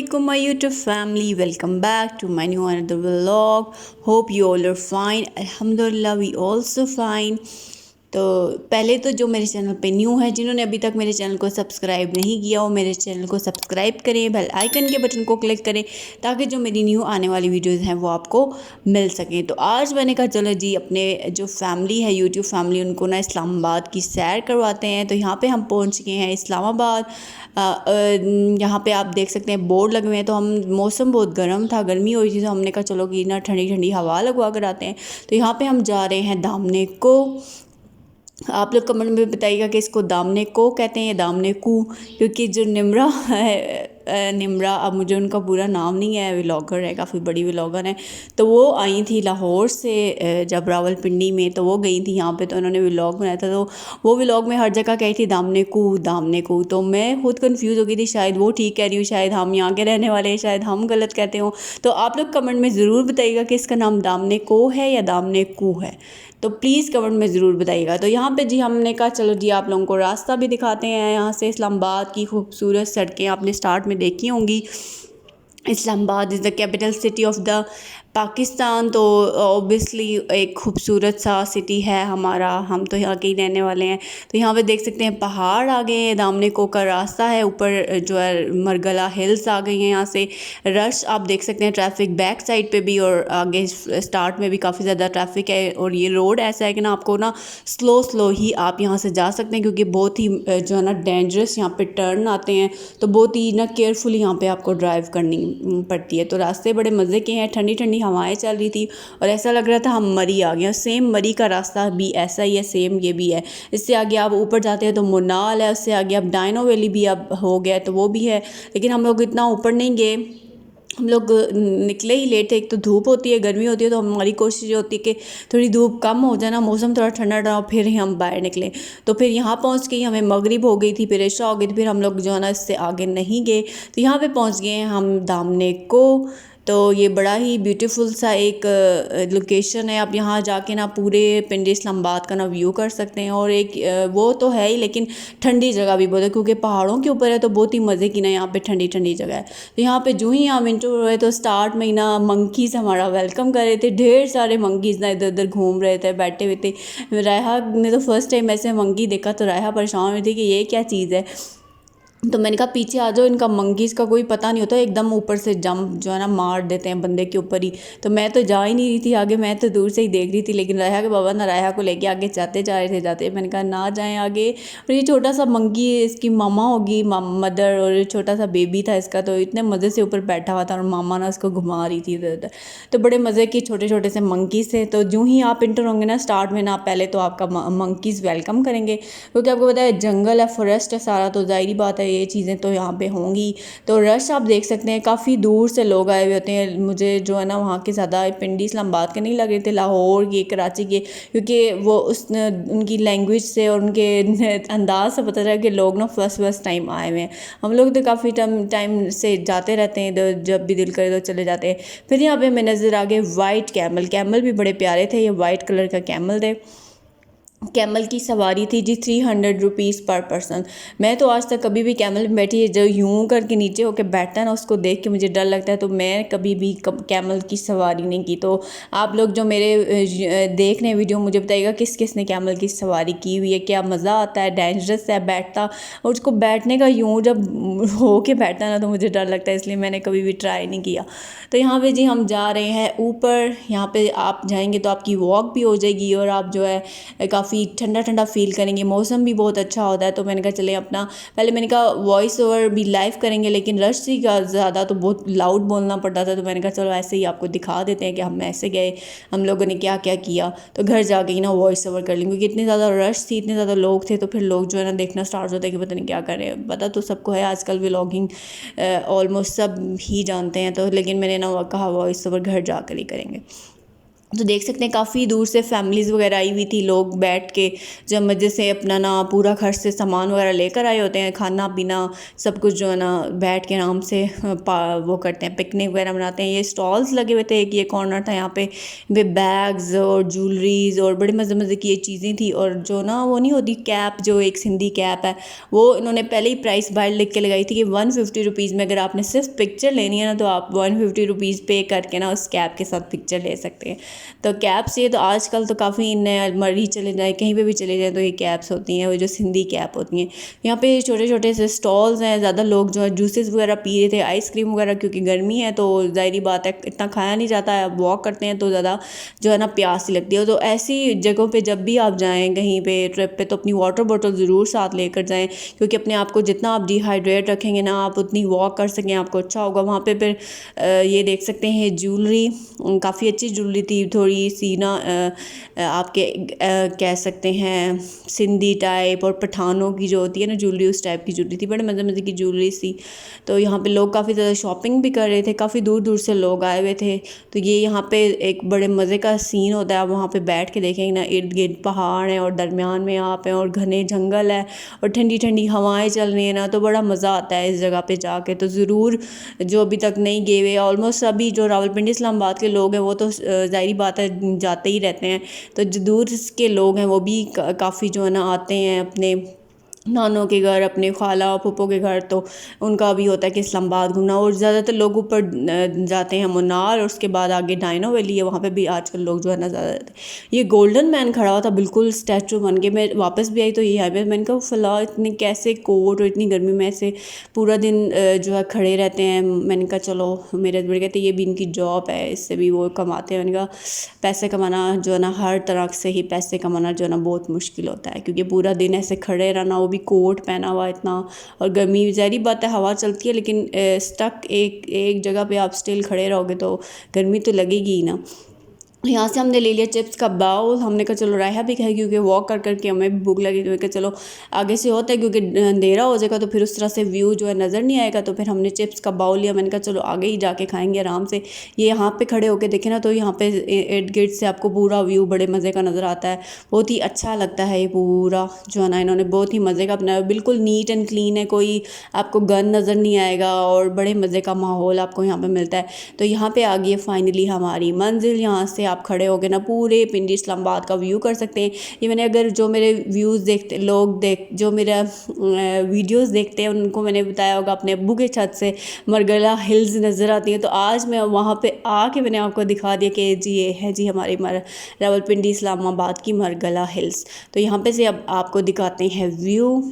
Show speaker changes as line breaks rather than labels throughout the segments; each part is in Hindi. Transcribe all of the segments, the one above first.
Assalamualaikum my YouTube family, welcome back to my new another vlog. Hope you all are fine. Alhamdulillah we also fine. तो पहले तो जो मेरे चैनल पे न्यू है, जिन्होंने अभी तक मेरे चैनल को सब्सक्राइब नहीं किया वो मेरे चैनल को सब्सक्राइब करें, बेल आइकन के बटन को क्लिक करें ताकि जो मेरी न्यू आने वाली वीडियोस हैं वो आपको मिल सकें। तो आज मैंने कहा चलो जी अपने जो फैमिली है यूट्यूब फैमिली उनको ना इस्लामाबाद की सैर करवाते हैं। तो यहाँ पे हम पहुँच गए हैं इस्लामाबाद। यहाँ पे आप देख सकते हैं बोर्ड लगे हुए हैं। तो हम मौसम बहुत गर्म था, गर्मी हो रही थी, तो हमने कहा चलो कि ना ठंडी ठंडी हवा लगवा कर आते हैं। तो यहाँ पे हम जा रहे हैं दामने को। आप लोग कमेंट में बताइएगा कि इसको दामने को कहते हैं या दामने को, क्योंकि जो निम्रा है निम्रा, अब मुझे उनका पूरा नाम नहीं है, व्लॉगर है, काफ़ी बड़ी व्लॉगर है। तो वो आई थी लाहौर से जब रावलपिंडी में, तो वो गई थी यहाँ पे, तो उन्होंने व्लॉग बनाया था। तो वो व्लॉग में हर जगह कही थी दामने को दामने को। तो मैं खुद कंफ्यूज हो गई थी, शायद वो ठीक कह रही हूँ, शायद हम यहाँ के रहने वाले हैं, शायद हम गलत कहते हो। तो आप लोग कमेंट में ज़रूर बताइएगा कि इसका नाम दामने को है या दामने को है, तो प्लीज़ कमेंट में ज़रूर बताइएगा। तो यहाँ पे जी हमने कहा चलो जी आप लोगों को रास्ता भी दिखाते हैं। यहाँ से इस्लामाबाद की खूबसूरत सड़कें आपने स्टार्ट में देखी होंगी। Islamabad is the capital city of the Pakistan. तो ऑब्वियसली एक खूबसूरत सा सिटी है हमारा, हम तो यहाँ के ही रहने वाले हैं। तो यहाँ पे देख सकते हैं पहाड़ आ गए हैं, दामने को का रास्ता है, ऊपर जो है मरगला हिल्स आ गई हैं। यहाँ से रश आप देख सकते हैं, ट्रैफिक बैक साइड पे भी और आगे स्टार्ट में भी काफ़ी ज़्यादा ट्रैफिक है। और ये रोड ऐसा है कि ना आपको ना स्लो ही आप यहाँ से जा सकते हैं, क्योंकि बहुत ही जो है ना डेंजरस यहाँ पे टर्न आते हैं, तो बहुत ही ना केयरफुली यहाँ पे आपको ड्राइव करनी पड़ती है। तो रास्ते बड़े मज़े के हैं, ठंडी ठंडी हवाएं चल रही थी और ऐसा लग रहा था हम मरी आ गए। सेम मरी का रास्ता भी ऐसा ही है, सेम ये भी है। इससे आगे आप ऊपर जाते हैं तो मुनाल है, उससे आगे आप डाइनो वैली भी अब हो गया, तो वो भी है। लेकिन हम लोग इतना ऊपर नहीं गए, हम लोग निकले ही लेट थे। एक तो धूप होती है, गर्मी होती है, तो हमारी कोशिश होती है कि थोड़ी धूप कम हो जाए ना, मौसम थोड़ा ठंडा ठंडा, फिर ही हम बाहर निकले। तो फिर यहाँ पहुँच गई, हमें मगरिब हो गई थी, फिर इशा हो गई थी, फिर हम लोग जो है ना इससे आगे नहीं गए। तो यहाँ पे पहुँच गए हैं हम दामने को। तो ये बड़ा ही ब्यूटीफुल सा एक लोकेशन है। आप यहाँ जाके ना पूरे पिंड इस्लामाबाद का ना व्यू कर सकते हैं। और एक वो तो है ही, लेकिन ठंडी जगह भी बहुत है, क्योंकि पहाड़ों के ऊपर है, तो बहुत ही मज़े की ना यहाँ पे ठंडी ठंडी जगह है। तो यहाँ पे जो ही हम इंटर हुए तो स्टार्ट में ही ना मंकीज़ हमारा वेलकम कर रहे थे। ढेर सारे मंकीज़ ना इधर उधर घूम रहे थे, बैठे हुए थे। रायहा ने तो फर्स्ट टाइम ऐसे मंकी देखा, तो रायहा परेशान हुई थी कि ये क्या चीज़ है। तो मैंने कहा पीछे आ जाओ, इनका मंकीज़ का कोई पता नहीं होता, एकदम ऊपर से जंप जो है ना मार देते हैं बंदे के ऊपर ही। तो मैं तो जा ही नहीं रही थी आगे, मैं तो दूर से ही देख रही थी। लेकिन रायहा के बाबा ना रायहा को लेके आगे जाते जा रहे थे। मैंने कहा ना जाएं आगे। और ये छोटा सा मंकी, इसकी मामा होगी मदर, और छोटा सा बेबी था इसका, तो इतने मज़े से ऊपर बैठा हुआ था और मामा ना उसको घुमा रही थी इधर उधर। तो बड़े मज़े के छोटे छोटे से मंकीज़ थे। तो जो ही आप इंटर होंगे ना स्टार्ट में ना, पहले तो आपका मंकीज़ वेलकम करेंगे, क्योंकि आपको पता है जंगल है, फॉरेस्ट है सारा, तो जाहिर बात है ये चीज़ें तो यहाँ पे होंगी। तो रश आप देख सकते हैं, काफ़ी दूर से लोग आए हुए होते हैं। मुझे जो है ना वहाँ के ज़्यादा पिंडी इस्लामाबाद के नहीं लग रहे थे, लाहौर के, कराची के, क्योंकि वो उनकी लैंग्वेज से और उनके अंदाज से पता चला कि लोग ना फर्स्ट टाइम आए हुए हैं। हम लोग तो काफ़ी टाइम से जाते रहते हैं, जब भी दिल करे तो चले जाते हैं। फिर यहाँ पे हमें नज़र आ गए वाइट कैमल भी बड़े प्यारे थे। ये वाइट कलर का कैमल थे। कैमल की सवारी थी जी 300 रुपीज़ पर पर्सन। मैं तो आज तक कभी भी कैमल में बैठी है, जो यूं करके नीचे होकर बैठता है ना, उसको देख के मुझे डर लगता है, तो मैं कभी भी कैमल की सवारी नहीं की। तो आप लोग जो मेरे देख रहे हैं वीडियो, मुझे बताइएगा किस किस ने कैमल की सवारी की हुई है, क्या मज़ा आता है, डेंजरस है बैठता, और उसको बैठने का यूँ जब हो के बैठता है ना तो मुझे डर लगता है, इसलिए मैंने कभी भी ट्राई नहीं किया। तो यहाँ पे जी हम जा रहे हैं ऊपर। यहाँ पे आप जाएंगे तो आपकी वॉक भी हो जाएगी और आप जो है काफ़ी ठंडा ठंडा फील करेंगे, मौसम भी बहुत अच्छा होता है। तो मैंने कहा चले अपना, पहले मैंने कहा वॉइस ओवर भी लाइव करेंगे, लेकिन रश थी का ज़्यादा, तो बहुत लाउड बोलना पड़ता था। तो मैंने कहा चलो ऐसे ही आपको दिखा देते हैं कि हम ऐसे गए, हम लोगों ने क्या क्या किया। तो घर जाके ही ना वॉइस ओवर कर लेंगे, क्योंकि इतनी ज़्यादा रश थी, इतने ज़्यादा लोग थे, तो फिर लोग जो है ना देखना स्टार्ट होते हैं कि पता नहीं क्या कर रहे हैं। पता तो सबको है आजकल व्लॉगिंग ऑलमोस्ट सब ही जानते हैं, तो लेकिन मैंने ना कहा वॉइस ओवर घर जाकर ही करेंगे। तो देख सकते हैं काफ़ी दूर से फैमिलीज़ वगैरह आई हुई थी, लोग बैठ के जब मज़े से अपना ना पूरा घर से सामान वगैरह लेकर आए होते हैं, खाना पीना सब कुछ जो है ना बैठ के आराम से वो करते हैं, पिकनिक वगैरह मनाते हैं। ये स्टॉल्स लगे हुए थे, एक ये कॉर्नर था, यहाँ पे बैग्स और ज्वेलरीज और बड़े मज़े मज़े की ये चीज़ें थी। और जो ना वो नहीं होती कैप, जो एक सिंधी कैप है, वो इन्होंने पहले ही प्राइस बाहर लिख के लगाई थी कि 150 रुपीज़ में अगर आपने सिर्फ पिक्चर लेनी है ना तो आप 150 रुपीज़ पे करके ना उस कैप के साथ पिक्चर ले सकते हैं। तो कैप्स ये तो आजकल तो काफ़ी नए मर्री चले जाए, कहीं पे भी चले जाए तो ये कैप्स होती हैं, वो जो सिंधी कैप होती हैं। यहाँ पे छोटे छोटे से स्टॉल्स हैं, ज़्यादा लोग जो है जूसेस वगैरह पी रहे थे, आइसक्रीम वगैरह, क्योंकि गर्मी है तो ज़ाहिरी बात है इतना खाया नहीं जाता है। वॉक करते हैं तो ज़्यादा जो है ना प्यास ही लगती है। तो ऐसी जगहों पे जब भी आप जाएँ कहीं पे ट्रिप पे, तो अपनी वाटर बॉटल ज़रूर साथ लेकर जाएँ, क्योंकि अपने आप को जितना आप डिहाइड्रेट रखेंगे ना, आप उतनी वॉक कर सकें, आपको अच्छा होगा। वहाँ पे फिर ये देख सकते हैं ज्वेलरी, काफ़ी अच्छी ज्वेलरी थी, थोड़ी सी ना आपके कह सकते हैं सिंधी टाइप और पठानों की जो होती है ना ज्वेलरी, उस टाइप की ज्वेलरी थी, बड़े मज़े मज़े की ज्वेलरी थी। तो यहाँ पे लोग काफ़ी ज़्यादा शॉपिंग भी कर रहे थे, काफ़ी दूर दूर से लोग आए हुए थे। तो ये यहाँ पे एक बड़े मज़े का सीन होता है, आप वहाँ पे बैठ के देखेंगे ना, इर्द गिर्द पहाड़ हैं और दरमियान में आप हैं और घने जंगल है और ठंडी ठंडी हवाएं चल रही हैं ना, तो बड़ा मज़ा आता है इस जगह पे जाके। तो ज़रूर जो अभी तक नहीं गए हुए, ऑलमोस्ट सभी जो रावलपिंडी इस्लामाबाद के लोग हैं वो तो ज़ाहिरी बात है जाते ही रहते हैं। तो जो दूर के लोग हैं वो भी काफ़ी जो है ना आते हैं अपने नानों के घर, अपने खाला फूफो के घर, तो उनका भी होता है कि इस्लामाबाद घूमना। और ज़्यादातर लोग ऊपर जाते हैं मुन्नार, और उसके बाद आगे डायनो वैली है, वहाँ पे भी आजकल लोग जो है ना ज़्यादा जाते हैं। ये गोल्डन मैन खड़ा हुआ था बिल्कुल स्टैचू बन के। मैं वापस भी आई तो ये आई पे मैंने कहा फ़िलहाल इतने कैसे कोट और इतनी गर्मी में ऐसे पूरा दिन जो है खड़े रहते हैं। मैंने कहा चलो, मेरे हस्बैंड कहते ये भी इनकी जॉब है, इससे भी वो कमाते हैं। मैंने कहा पैसे कमाना जो है ना, हर तरह से ही पैसे कमाना जो है ना बहुत मुश्किल होता है, क्योंकि पूरा दिन ऐसे खड़े रहना, वो भी कोट पहना हुआ इतना, और गर्मी ज़ाहिर बात है हवा चलती है लेकिन स्टक एक जगह पे आप स्टिल खड़े रहोगे तो गर्मी तो लगेगी ही ना। यहाँ से हमने ले लिया चिप्स का बाउल, हमने कहा चलो रायहा भी खाए, क्योंकि वॉक कर करके हमें भी भूख लगी। तो चलो आगे से होता है क्योंकि अंधेरा हो जाएगा तो फिर उस तरह से व्यू जो है नज़र नहीं आएगा, तो फिर हमने चिप्स का बाउल लिया। मैंने कहा चलो आगे ही जाके खाएंगे आराम से। ये यहाँ पे खड़े होके देखे ना, तो यहाँ पे इर्द गिर्द से आपको पूरा व्यू बड़े मज़े का नज़र आता है, बहुत ही अच्छा लगता है। ये पूरा जो है ना इन्होंने बहुत ही मज़े का अपना, बिल्कुल नीट एंड क्लीन है, कोई आपको गंद नज़र नहीं आएगा और बड़े मज़े का माहौल आपको यहाँ पर मिलता है। तो यहाँ पर आ गई है फाइनली हमारी मंजिल। यहाँ से आप खड़े होकर ना पूरे पिंडी इस्लामाबाद का व्यू कर सकते हैं। ये मैंने अगर जो मेरे व्यूज़ देखते लोग जो मेरा वीडियोस देखते हैं उनको मैंने बताया होगा अपने अब्बू के छत से मरगला हिल्स नज़र आती हैं। तो आज मैं वहाँ पे आके मैंने आपको दिखा दिया कि जी ये है जी हमारी रावलपिंडी इस्लामाबाद की मरगला हिल्स। तो यहाँ पे से अब आपको दिखाते हैं व्यू।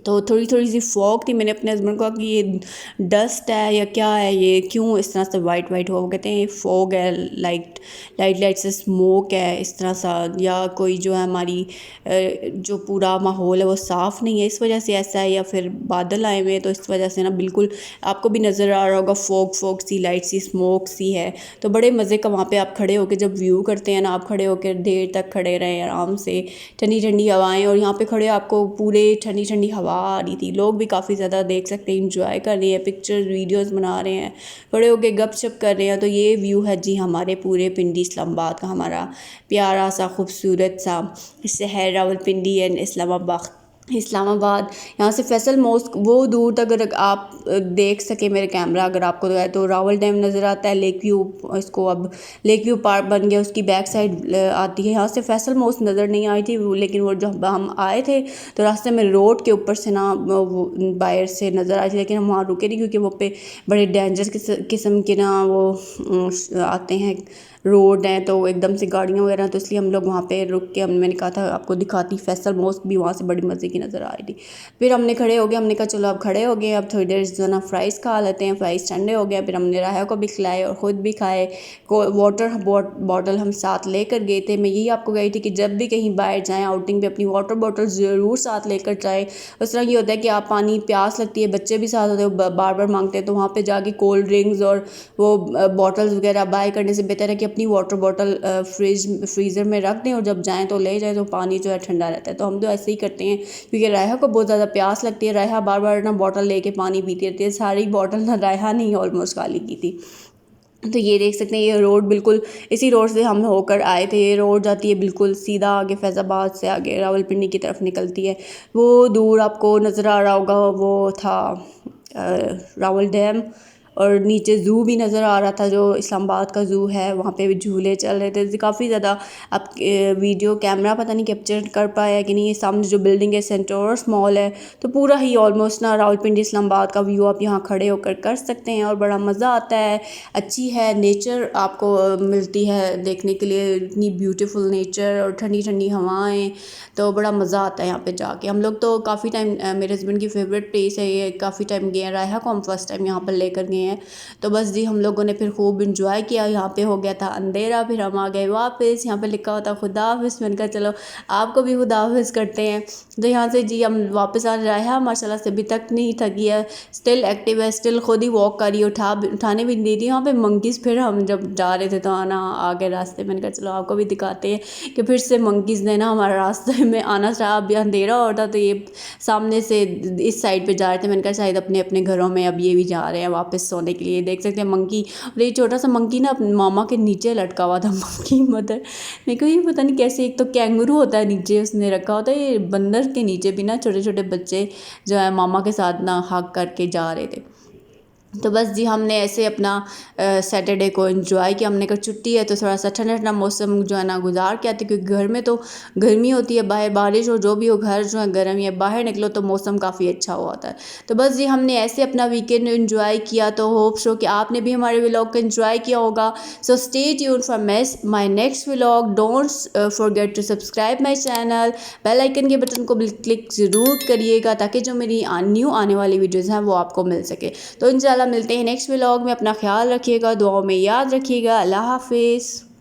तो थोड़ी थोड़ी सी फॉग थी, मैंने अपने हस्बैंड को कहा कि ये डस्ट है या क्या है, ये क्यों इस तरह से वाइट वाइट हो। कहते हैं ये फॉग है, लाइट से स्मोक है इस तरह सा, या कोई जो है हमारी जो पूरा माहौल है वो साफ़ नहीं है इस वजह से ऐसा है, या फिर बादल आए हुए हैं तो इस वजह से ना बिल्कुल आपको भी नज़र आ रहा होगा फॉग सी, लाइट सी, स्मोक सी है। तो बड़े मज़े का वहाँ पर आप खड़े होकर जब व्यू करते हैं ना, आप खड़े होकर देर तक खड़े रहें आराम से, ठंडी ठंडी हवाएँ, और यहाँ पर खड़े आपको पूरे ठंडी ठंडी हवा आ रही थी। लोग भी काफ़ी ज़्यादा देख सकते हैं इंजॉय कर रहे हैं, पिक्चर्स वीडियोस बना रहे हैं, खड़े होके गपशप कर रहे हैं। तो ये व्यू है जी हमारे पूरे पिंडी इस्लामाबाद का, हमारा प्यारा सा खूबसूरत सा शहर रावलपिंडी एंड इस्लामाबाद। यहाँ से फैसल मॉस्क वो दूर तक अगर आप देख सके, मेरे कैमरा अगर आपको दिखाए तो रावल डैम नज़र आता है, लेक व्यू, इसको अब लेक व्यू पार्क बन गया, उसकी बैक साइड आती है। यहाँ से फैसल मॉस्क नज़र नहीं आई थी, लेकिन वो जब हम आए थे तो रास्ते में रोड के ऊपर से ना वो बाहर से नज़र आई थी, लेकिन हम वहाँ रुके नहीं क्योंकि वो पे बड़े डेंजर किस्म के ना वो आते हैं रोड हैं, तो एकदम से गाड़ियाँ वगैरह, तो इसलिए हम लोग वहाँ पे रुक के मैंने कहा था आपको दिखाती। फैसल मॉस्क भी वहाँ से बड़ी मज़े की नज़र आ रही थी। फिर हमने खड़े हो गए, हमने कहा चलो अब खड़े हो गए, अब थोड़ी देर जो ना फ्राइज़ खा लेते हैं, फ्राइज़ ठंडे हो गए। फिर हमने राया को भी खिलाए और ख़ुद भी खाए। वाटर बॉटल हम साथ लेकर गए थे। मैं यही आपको गई थी कि जब भी कहीं बाहर जाएँ आउटिंग पे, अपनी वाटर बॉटल ज़रूर साथ लेकर जाए। उस तरह ये होता है कि आप पानी प्यास लगती है, बच्चे भी साथ होते हैं, बार बार मांगते हैं, तो वहाँ पर जाके कोल्ड ड्रिंक्स और वो बॉटल्स वगैरह बाय करने से बेहतर है कि अपनी वाटर बॉटल फ्रीज़र में रख दें और जब जाएं तो ले जाएं, तो पानी जो है ठंडा रहता है। तो हम तो ऐसे ही करते हैं, क्योंकि रायहा को बहुत ज़्यादा प्यास लगती है। रायहा बार बार ना बॉटल लेके पानी पीती रहती है, सारी बॉटल ना रायहा नहीं ऑलमोस्ट खाली की थी। तो ये देख सकते हैं, ये रोड बिल्कुल इसी रोड से हम होकर आए थे। ये रोड जाती है बिल्कुल सीधा आगे फैज़ाबाद से आगे रावलपिंडी की तरफ निकलती है। वो दूर आपको नज़र आ रहा होगा, वो था रावल डैम, और नीचे ज़ू भी नज़र आ रहा था, जो इस्लामाबाद का ज़ू है, वहाँ पे भी झूले चल रहे थे काफ़ी ज़्यादा। अब वीडियो कैमरा पता नहीं कैप्चर कर पाया कि नहीं। ये सामने जो बिल्डिंग है सेंटोर्स मॉल है, तो पूरा ही ऑलमोस्ट ना रावलपिंडी इस्लामाबाद का व्यू आप यहाँ खड़े होकर कर सकते हैं, और बड़ा मज़ा आता है। अच्छी है, नेचर आपको मिलती है देखने के लिए, इतनी ब्यूटीफुल नेचर और ठंडी ठंडी हवाएं, तो बड़ा मज़ा आता है यहाँ पे जाके। हम लोग तो काफ़ी टाइम, मेरे हस्बैंड की फेवरेट प्लेस है ये, काफ़ी टाइम गए हैं, रायहा को हम फर्स्ट टाइम यहाँ पर लेकर गए हैं। तो बस जी हम लोगों ने फिर खूब इंजॉय किया। यहाँ पे हो गया था अंधेरा, फिर हम आ गए वापस। यहाँ पे लिखा हुआ था खुदा हाफिज़, मैंने कहा चलो आपको भी खुदा हाफिज़ करते हैं। तो यहाँ से जी हम वापस आ रहे हैं, माशाल्लाह से अभी तक नहीं थकी है, स्टिल एक्टिव है, स्टिल खुद ही वॉक कर रही है, उठाने भी नहीं दी थी। यहाँ पे मंकीज़, फिर हम जब जा रहे थे तो आना आ गए रास्ते, मैंने कहा चलो आपको भी दिखाते हैं कि फिर से मंकीज़ ने ना हमारे रास्ते में आना चाहा। अभी अंधेरा होता तो ये सामने से इस साइड पे जा रहे थे, मैंने कहा शायद अपने अपने घरों में अब ये भी जा रहे हैं वापस सोने के लिए। देख सकते हैं मंकी, और ये छोटा सा मंकी ना अपने मामा के नीचे लटका हुआ था, मंकी मदर। मेरे को ये पता नहीं कैसे, एक तो कैंगरू होता है नीचे उसने रखा होता है, ये बंदर के नीचे भी ना छोटे छोटे बच्चे जो है मामा के साथ ना हग करके जा रहे थे। तो बस जी हमने ऐसे अपना सैटरडे को एंजॉय किया। हमने कहा छुट्टी है तो थोड़ा सा ठंडा ठंडा मौसम जो है ना गुजार के आते, क्योंकि घर में तो गर्मी होती है, बाहर बारिश हो जो भी हो, घर जो है गर्म है, बाहर निकलो तो मौसम काफ़ी अच्छा होता है। तो बस जी हमने ऐसे अपना वीकेंड एंजॉय किया। तो होप सो कि आपने भी हमारे व्लॉग को एंजॉय किया होगा। So stay tuned for my next vlog. Don't forget to subscribe my channel. Bell icon के बटन को क्लिक ज़रूर करिएगा, ताकि जो मेरी न्यू आने वाली वीडियोज़ हैं वो आपको मिल सके। तो इंशाल्लाह मिलते हैं नेक्स्ट व्लॉग में। अपना ख्याल रखिएगा, दुआओं में याद रखिएगा। अल्लाह हाफिज़।